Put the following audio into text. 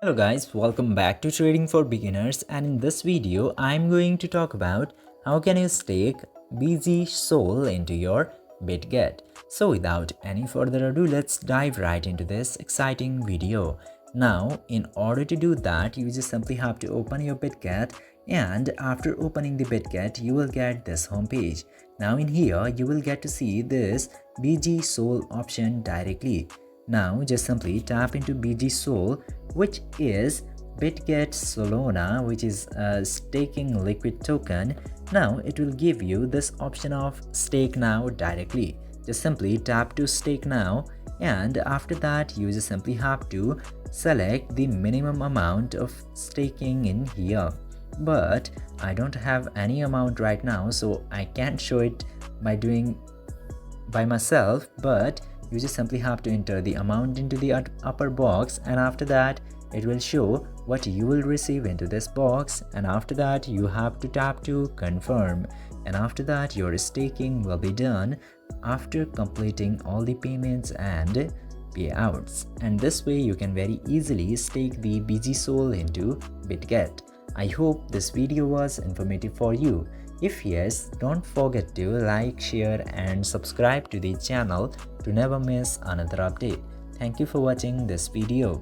Hello guys, welcome back to Trading for Beginners, and in this video I'm going to talk about how can you stake BGSOL into your Bitget. So without any further ado, let's dive right into this exciting video. Now in order to do that, you just simply have to open your Bitget, and after opening the Bitget you will get this homepage. Now in here you will get to see this BGSOL option directly. Now just simply tap into BGSOL, which is Bitget Solana, which is a staking liquid token. Now it will give you this option of stake now directly. Just simply tap to stake now, and after that you just simply have to select the minimum amount of staking in here. But I don't have any amount right now, so I can't show it by doing by myself, but you just simply have to enter the amount into the upper box, and after that it will show what you will receive into this box, and after that you have to tap to confirm, and after that your staking will be done after completing all the payments and payouts, and this way you can very easily stake the BGSOL into Bitget. I hope this video was informative for you. If yes, don't forget to like, share and subscribe to the channel to never miss another update. Thank you for watching this video.